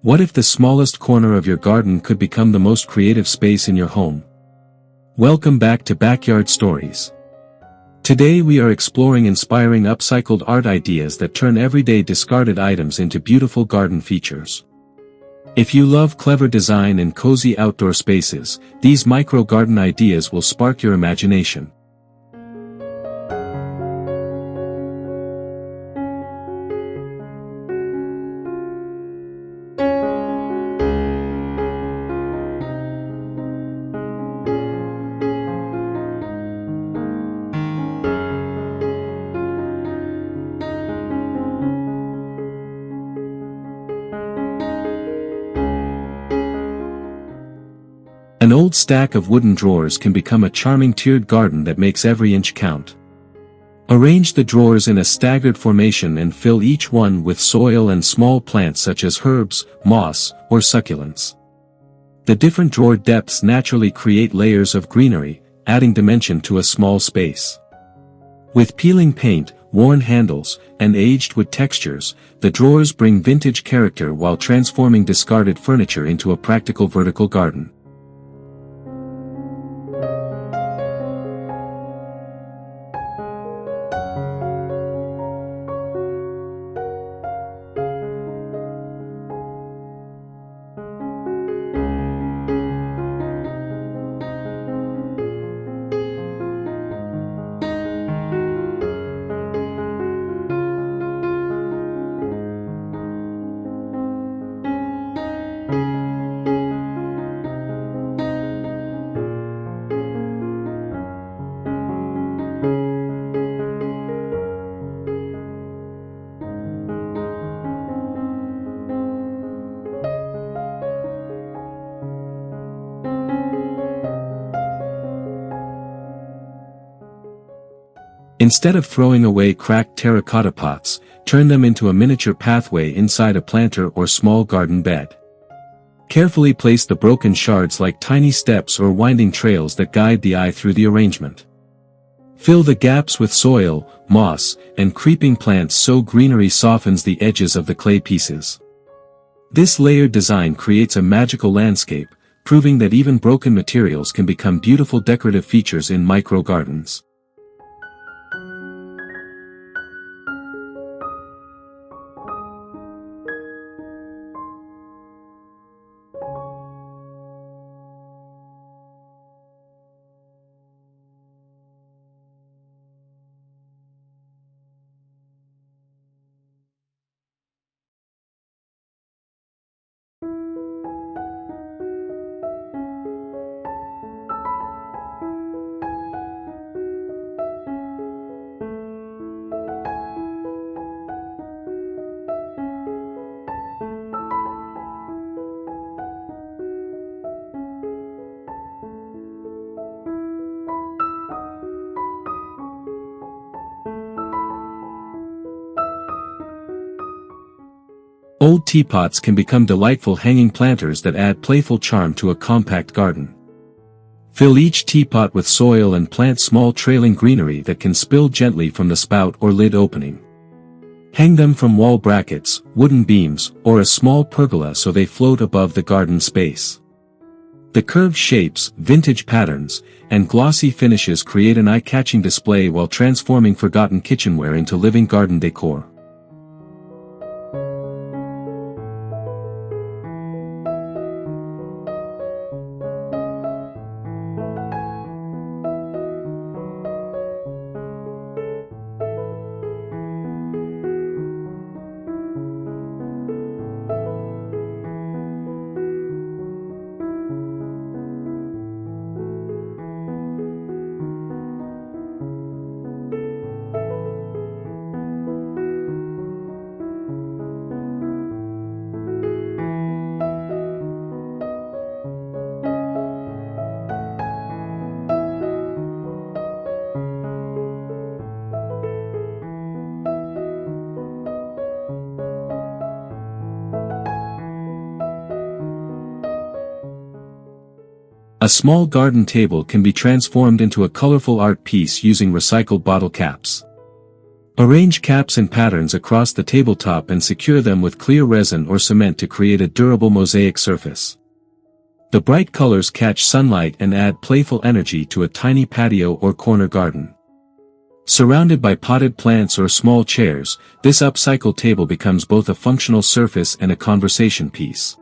What if the smallest corner of your garden could become the most creative space in your home? Welcome back to Backyard Stories. Today we are exploring inspiring upcycled art ideas that turn everyday discarded items into beautiful garden features. If you love clever design and cozy outdoor spaces, these micro garden ideas will spark your imagination. An old stack of wooden drawers can become a charming tiered garden that makes every inch count. Arrange the drawers in a staggered formation and fill each one with soil and small plants such as herbs, moss, or succulents. The different drawer depths naturally create layers of greenery, adding dimension to a small space. With peeling paint, worn handles, and aged wood textures, the drawers bring vintage character while transforming discarded furniture into a practical vertical garden. Instead of throwing away cracked terracotta pots, turn them into a miniature pathway inside a planter or small garden bed. Carefully place the broken shards like tiny steps or winding trails that guide the eye through the arrangement. Fill the gaps with soil, moss, and creeping plants so greenery softens the edges of the clay pieces. This layered design creates a magical landscape, proving that even broken materials can become beautiful decorative features in micro gardens. Old teapots can become delightful hanging planters that add playful charm to a compact garden. Fill each teapot with soil and plant small trailing greenery that can spill gently from the spout or lid opening. Hang them from wall brackets, wooden beams, or a small pergola so they float above the garden space. The curved shapes, vintage patterns, and glossy finishes create an eye-catching display while transforming forgotten kitchenware into living garden decor. A small garden table can be transformed into a colorful art piece using recycled bottle caps. Arrange caps and patterns across the tabletop and secure them with clear resin or cement to create a durable mosaic surface. The bright colors catch sunlight and add playful energy to a tiny patio or corner garden. Surrounded by potted plants or small chairs, this upcycled table becomes both a functional surface and a conversation piece.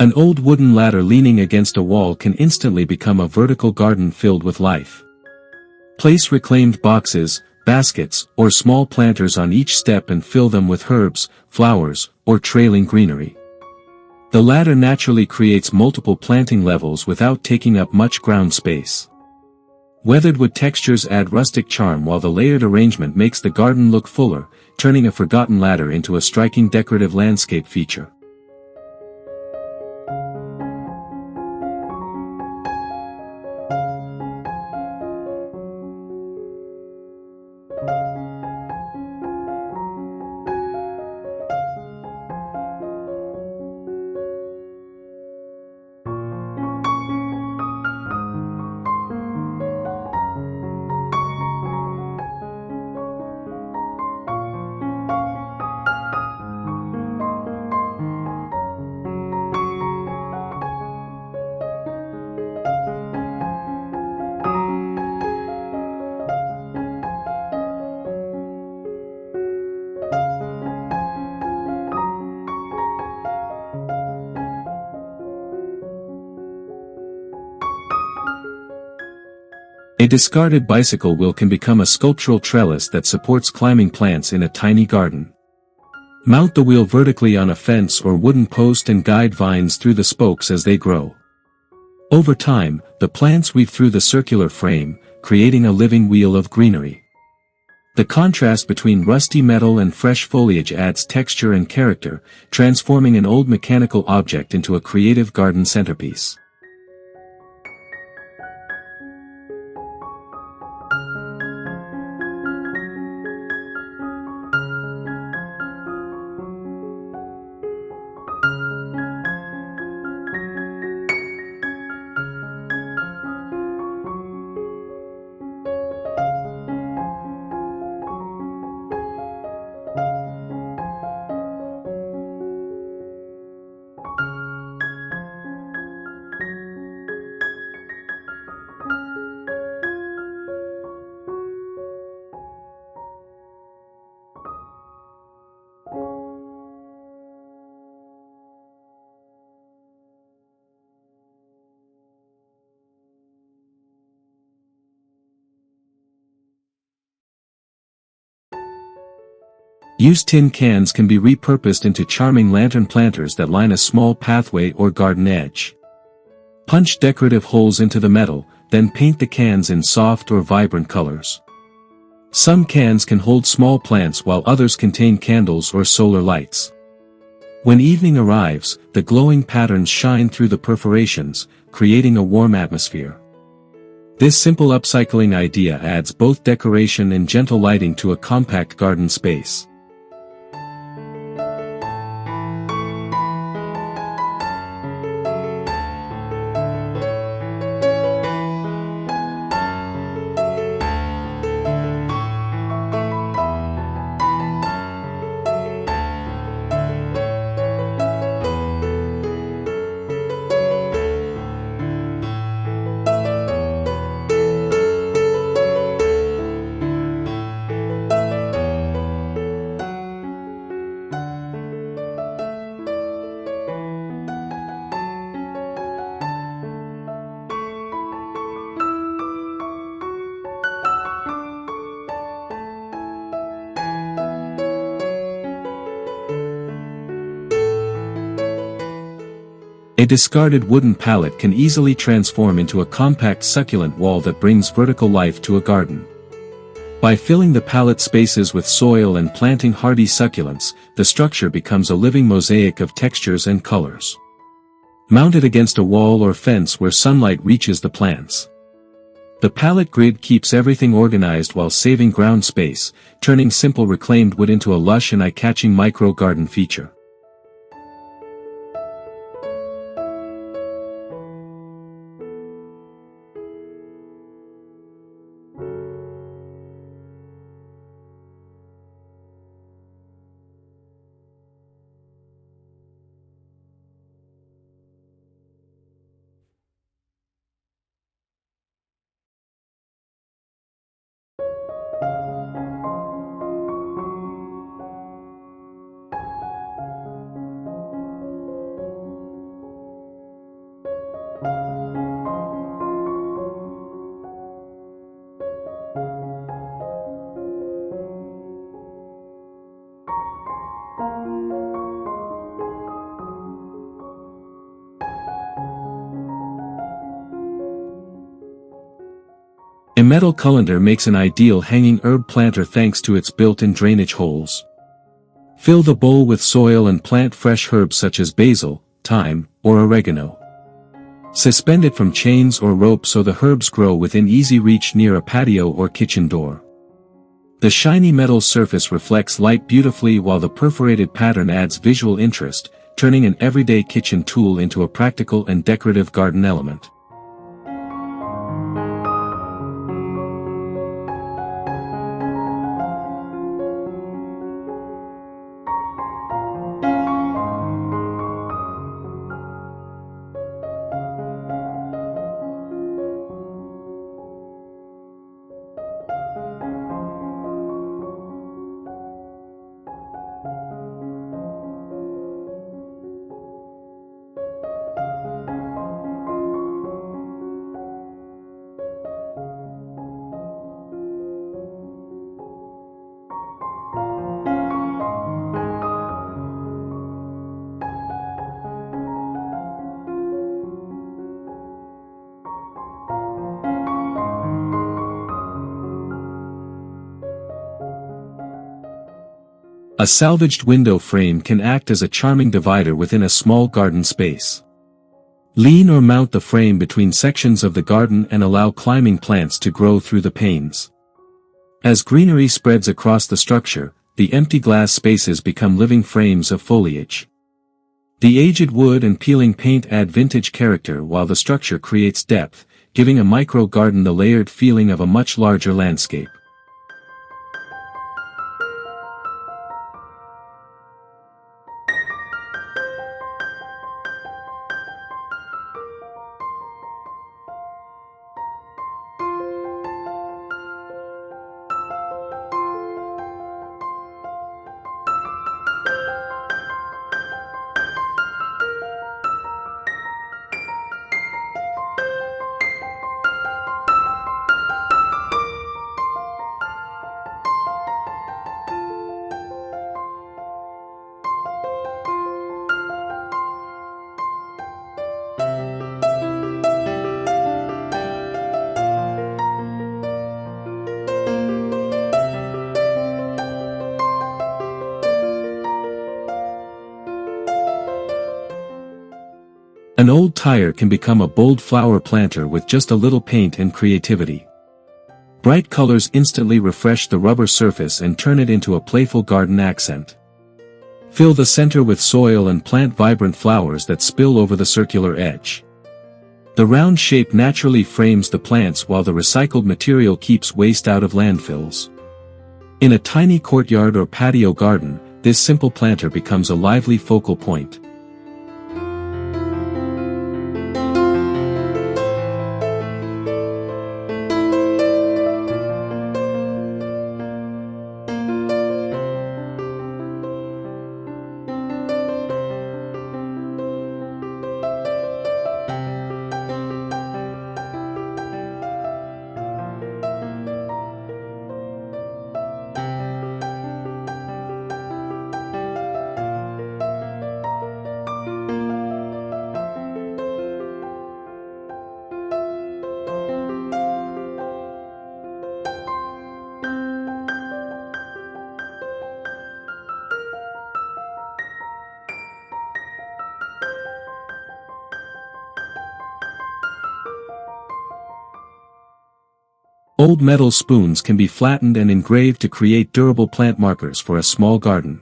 An old wooden ladder leaning against a wall can instantly become a vertical garden filled with life. Place reclaimed boxes, baskets, or small planters on each step and fill them with herbs, flowers, or trailing greenery. The ladder naturally creates multiple planting levels without taking up much ground space. Weathered wood textures add rustic charm while the layered arrangement makes the garden look fuller, turning a forgotten ladder into a striking decorative landscape feature. A discarded bicycle wheel can become a sculptural trellis that supports climbing plants in a tiny garden. Mount the wheel vertically on a fence or wooden post and guide vines through the spokes as they grow. Over time, the plants weave through the circular frame, creating a living wheel of greenery. The contrast between rusty metal and fresh foliage adds texture and character, transforming an old mechanical object into a creative garden centerpiece. Used tin cans can be repurposed into charming lantern planters that line a small pathway or garden edge. Punch decorative holes into the metal, then paint the cans in soft or vibrant colors. Some cans can hold small plants while others contain candles or solar lights. When evening arrives, the glowing patterns shine through the perforations, creating a warm atmosphere. This simple upcycling idea adds both decoration and gentle lighting to a compact garden space. A discarded wooden pallet can easily transform into a compact succulent wall that brings vertical life to a garden. By filling the pallet spaces with soil and planting hardy succulents, the structure becomes a living mosaic of textures and colors. Mounted against a wall or fence where sunlight reaches the plants. The pallet grid keeps everything organized while saving ground space, turning simple reclaimed wood into a lush and eye-catching micro-garden feature. A metal colander makes an ideal hanging herb planter thanks to its built-in drainage holes. Fill the bowl with soil and plant fresh herbs such as basil, thyme, or oregano. Suspend it from chains or ropes so the herbs grow within easy reach near a patio or kitchen door. The shiny metal surface reflects light beautifully while the perforated pattern adds visual interest, turning an everyday kitchen tool into a practical and decorative garden element. A salvaged window frame can act as a charming divider within a small garden space. Lean or mount the frame between sections of the garden and allow climbing plants to grow through the panes. As greenery spreads across the structure, the empty glass spaces become living frames of foliage. The aged wood and peeling paint add vintage character while the structure creates depth, giving a micro-garden the layered feeling of a much larger landscape. An old tire can become a bold flower planter with just a little paint and creativity. Bright colors instantly refresh the rubber surface and turn it into a playful garden accent. Fill the center with soil and plant vibrant flowers that spill over the circular edge. The round shape naturally frames the plants while the recycled material keeps waste out of landfills. In a tiny courtyard or patio garden, this simple planter becomes a lively focal point. Old metal spoons can be flattened and engraved to create durable plant markers for a small garden.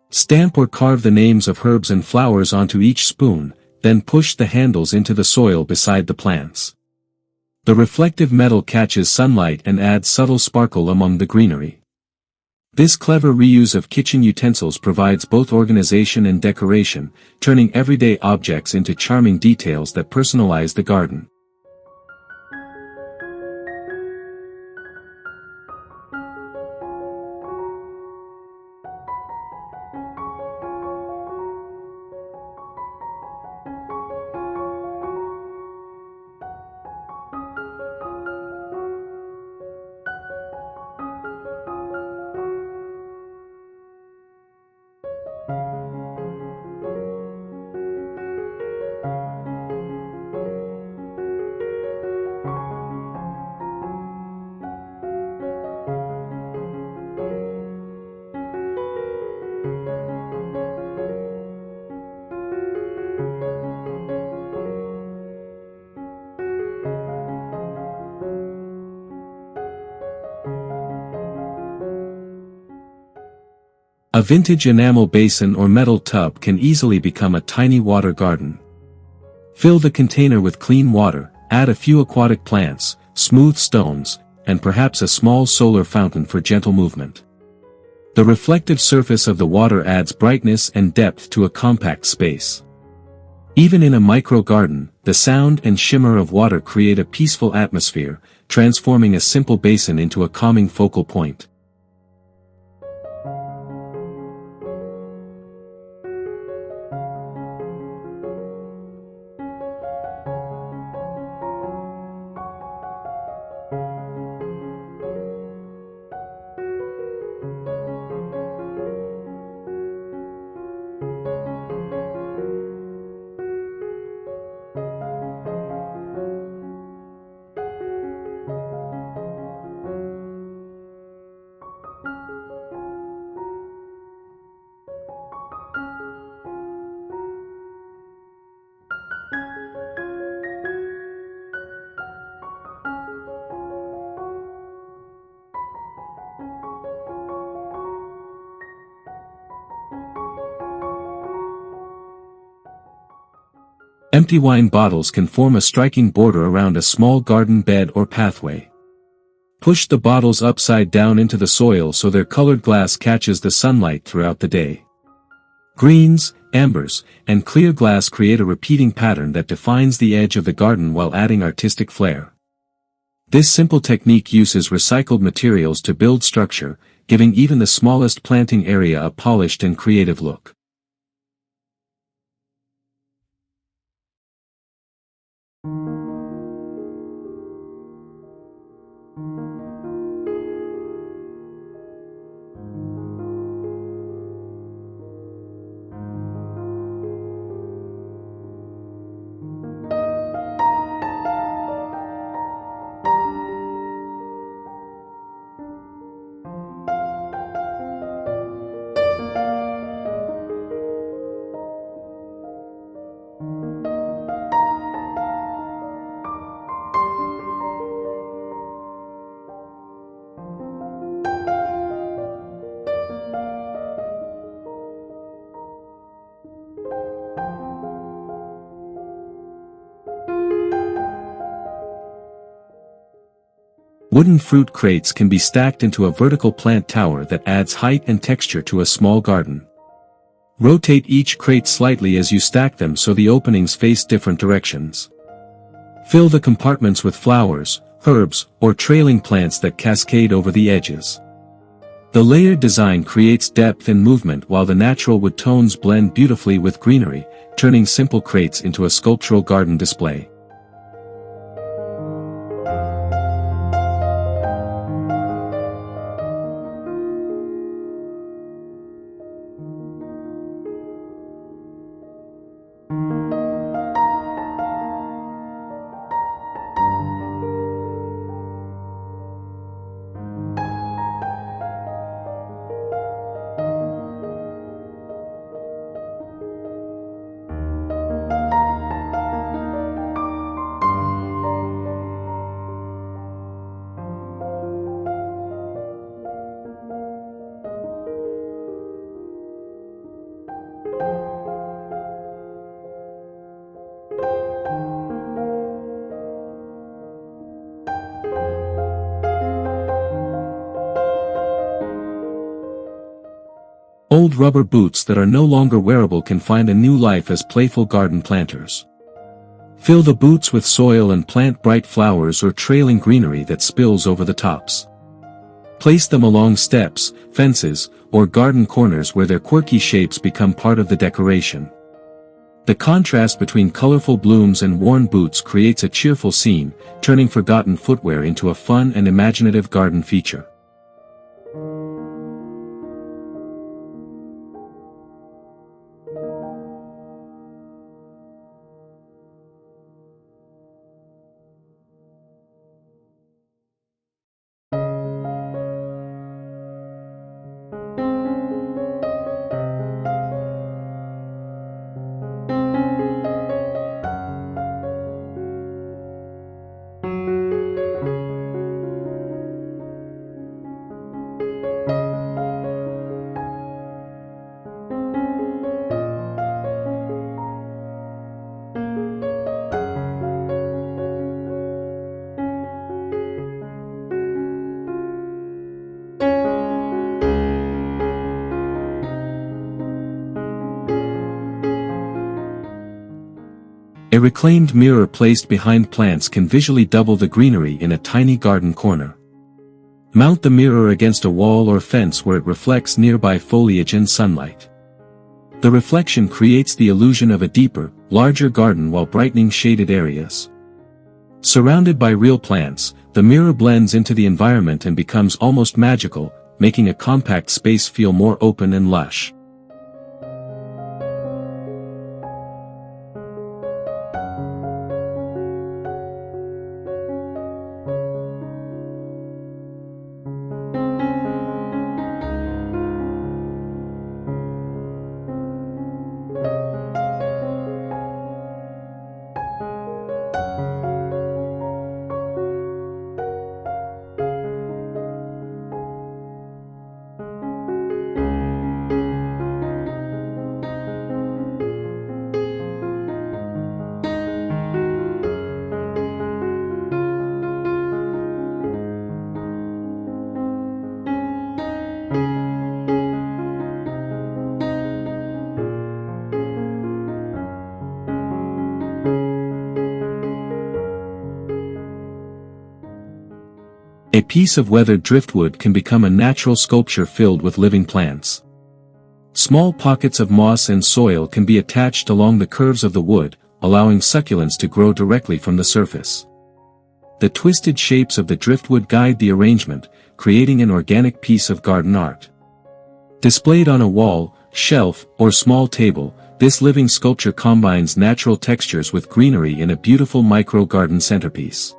Stamp or carve the names of herbs and flowers onto each spoon, then push the handles into the soil beside the plants. The reflective metal catches sunlight and adds subtle sparkle among the greenery. This clever reuse of kitchen utensils provides both organization and decoration, turning everyday objects into charming details that personalize the garden. A vintage enamel basin or metal tub can easily become a tiny water garden. Fill the container with clean water, add a few aquatic plants, smooth stones, and perhaps a small solar fountain for gentle movement. The reflective surface of the water adds brightness and depth to a compact space. Even in a micro garden, the sound and shimmer of water create a peaceful atmosphere, transforming a simple basin into a calming focal point. Empty wine bottles can form a striking border around a small garden bed or pathway. Push the bottles upside down into the soil so their colored glass catches the sunlight throughout the day. Greens, ambers, and clear glass create a repeating pattern that defines the edge of the garden while adding artistic flair. This simple technique uses recycled materials to build structure, giving even the smallest planting area a polished and creative look. Wooden fruit crates can be stacked into a vertical plant tower that adds height and texture to a small garden. Rotate each crate slightly as you stack them so the openings face different directions. Fill the compartments with flowers, herbs, or trailing plants that cascade over the edges. The layered design creates depth and movement while the natural wood tones blend beautifully with greenery, turning simple crates into a sculptural garden display. Old rubber boots that are no longer wearable can find a new life as playful garden planters. Fill the boots with soil and plant bright flowers or trailing greenery that spills over the tops. Place them along steps, fences, or garden corners where their quirky shapes become part of the decoration. The contrast between colorful blooms and worn boots creates a cheerful scene, turning forgotten footwear into a fun and imaginative garden feature. A reclaimed mirror placed behind plants can visually double the greenery in a tiny garden corner. Mount the mirror against a wall or fence where it reflects nearby foliage and sunlight. The reflection creates the illusion of a deeper, larger garden while brightening shaded areas. Surrounded by real plants, the mirror blends into the environment and becomes almost magical, making a compact space feel more open and lush. A piece of weathered driftwood can become a natural sculpture filled with living plants. Small pockets of moss and soil can be attached along the curves of the wood, allowing succulents to grow directly from the surface. The twisted shapes of the driftwood guide the arrangement, creating an organic piece of garden art. Displayed on a wall, shelf, or small table, this living sculpture combines natural textures with greenery in a beautiful micro-garden centerpiece.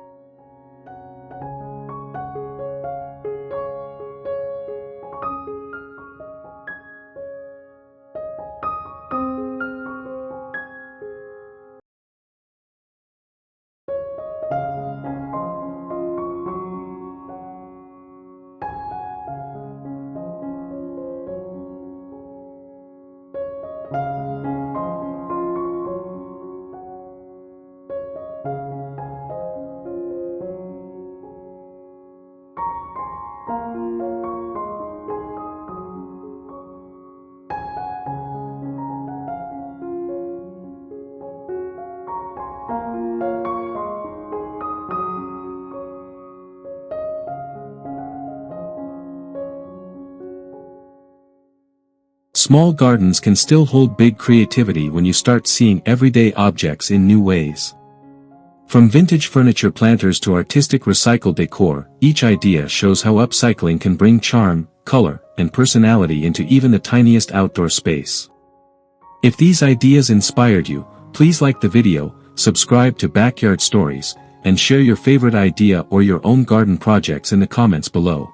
Small gardens can still hold big creativity when you start seeing everyday objects in new ways. From vintage furniture planters to artistic recycled decor, each idea shows how upcycling can bring charm, color, and personality into even the tiniest outdoor space. If these ideas inspired you, please like the video, subscribe to Backyard Stories, and share your favorite idea or your own garden projects in the comments below.